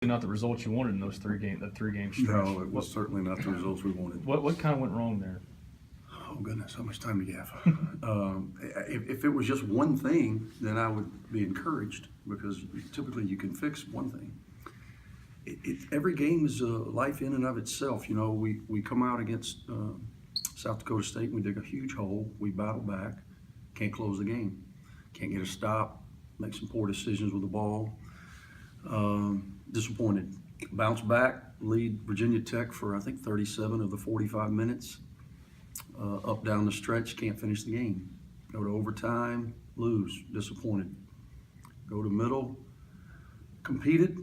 not the results you wanted in those that 3 game stretch. No, it was certainly not the results we wanted. What kind of went wrong there? Oh goodness, how much time do you have? If it was just one thing, then I would be encouraged, because typically you can fix one thing. Every game is a life in and of itself. You know, we come out against South Dakota State, and we dig a huge hole, we battle back, can't close the game, can't get a stop, make some poor decisions with the ball. Disappointed. Bounce back, lead Virginia Tech for I think 37 of the 45 minutes. Up down the stretch, can't finish the game. Go to overtime, lose, disappointed. Go to middle, competed.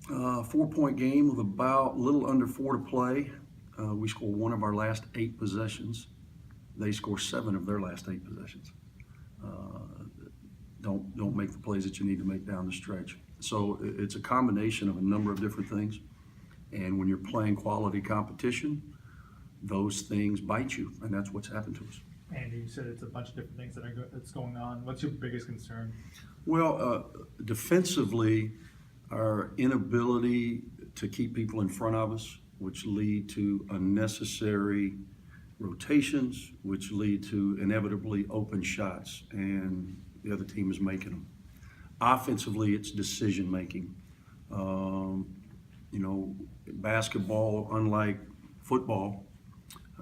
4-point game with about a little under 4 to play. We score 1 of our last 8 possessions. They score 7 of their last 8 possessions. Don't make the plays that you need to make down the stretch. So it's a combination of a number of different things. And when you're playing quality competition, those things bite you, and that's what's happened to us. Andy, you said it's a bunch of different things that's going on. What's your biggest concern? Well, defensively, our inability to keep people in front of us, which lead to unnecessary rotations, which lead to inevitably open shots, and the other team is making them. Offensively, it's decision making. You know, basketball, unlike football,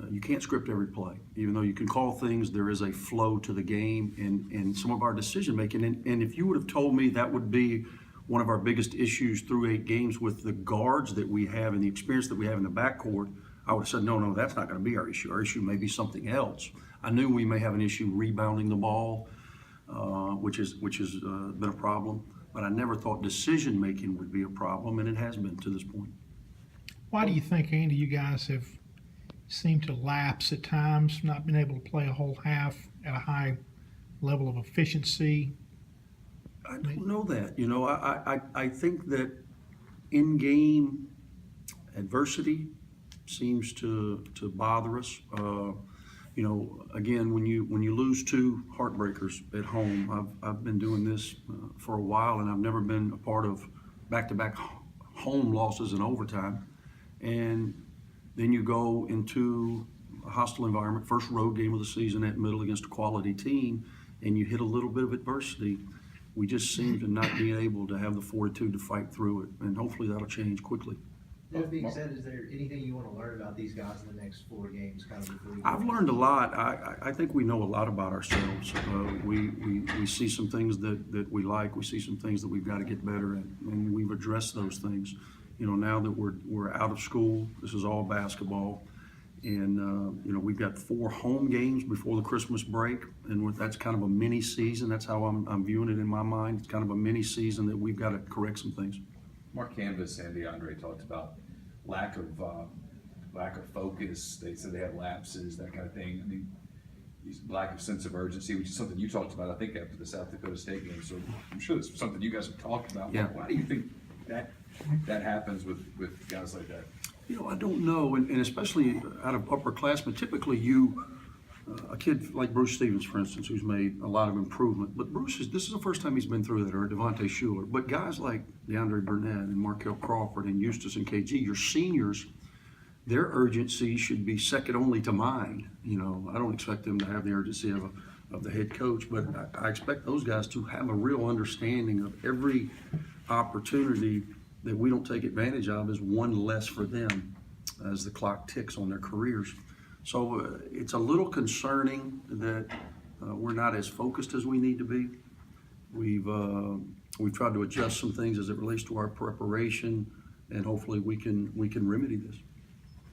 you can't script every play. Even though you can call things, there is a flow to the game and some of our decision making. And if you would have told me that would be one of our biggest issues through 8 games with the guards that we have and the experience that we have in the backcourt, I would have said, no, that's not going to be our issue. Our issue may be something else. I knew we may have an issue rebounding the ball, which has been a problem. But I never thought decision making would be a problem, and it has been to this point. Why do you think, Andy, you guys have seemed to lapse at times, not been able to play a whole half at a high level of efficiency? I don't know that. You know, I think that in-game adversity seems to bother us. You know, again, when you lose 2 heartbreakers at home, I've been doing this for a while, and I've never been a part of back-to-back home losses in overtime. And then you go into a hostile environment, first road game of the season at middle against a quality team, and you hit a little bit of adversity. We just seem to not be able to have the fortitude to fight through it, and hopefully that'll change quickly. That being said, is there anything you want to learn about these guys in the next 4 games? Kind of before I've learned a lot. I think we know a lot about ourselves. We see some things that we like. We see some things that we've got to get better at, and we've addressed those things. You know, now that we're out of school, this is all basketball, and you know, we've got 4 home games before the Christmas break, and that's kind of a mini season. That's how I'm viewing it in my mind. It's kind of a mini season that we've got to correct some things. Mark Canvas and DeAndre talked about lack of focus. They said they had lapses, that kind of thing. I mean, lack of sense of urgency, which is something you talked about, I think, after the South Dakota State game. So I'm sure that's something you guys have talked about. Yeah. Why do you think that happens with guys like that? You know, I don't know, and especially out of upperclassmen, typically a kid like Bruce Stevens, for instance, who's made a lot of improvement. But this is the first time he's been through that, or Devontae Shuler. But guys like DeAndre Burnett and Markel Crawford and Eustace and KG, your seniors, their urgency should be second only to mine. You know, I don't expect them to have the urgency of the head coach, but I expect those guys to have a real understanding of every opportunity that we don't take advantage of is one less for them as the clock ticks on their careers. So it's a little concerning that we're not as focused as we need to be. We've tried to adjust some things as it relates to our preparation, and hopefully we can remedy this.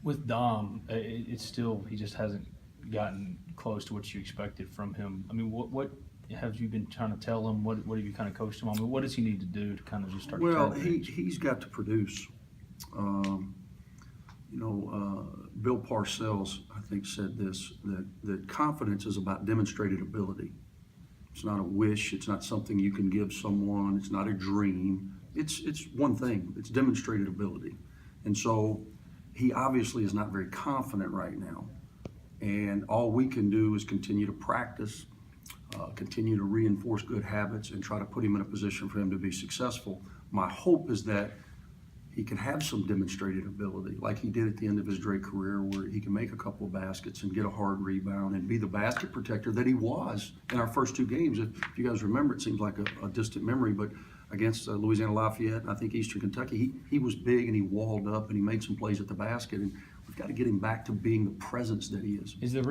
With Dom, it's still, he just hasn't gotten close to what you expected from him. I mean, what have you been trying to tell him? What have you kind of coached him on? I mean, what does he need to do to kind of just start? Well, he's got to produce. You know, Bill Parcells, I think, said this, that confidence is about demonstrated ability. It's not a wish. It's not something you can give someone. It's not a dream. It's one thing. It's demonstrated ability. And so he obviously is not very confident right now. And all we can do is continue to practice, continue to reinforce good habits, and try to put him in a position for him to be successful. My hope is that he can have some demonstrated ability, like he did at the end of his Drake career, where he can make a couple of baskets and get a hard rebound and be the basket protector that he was in our first two games. If you guys remember, it seems like a distant memory, but against Louisiana Lafayette and I think Eastern Kentucky, he was big and he walled up and he made some plays at the basket. And we've got to get him back to being the presence that he is. Is the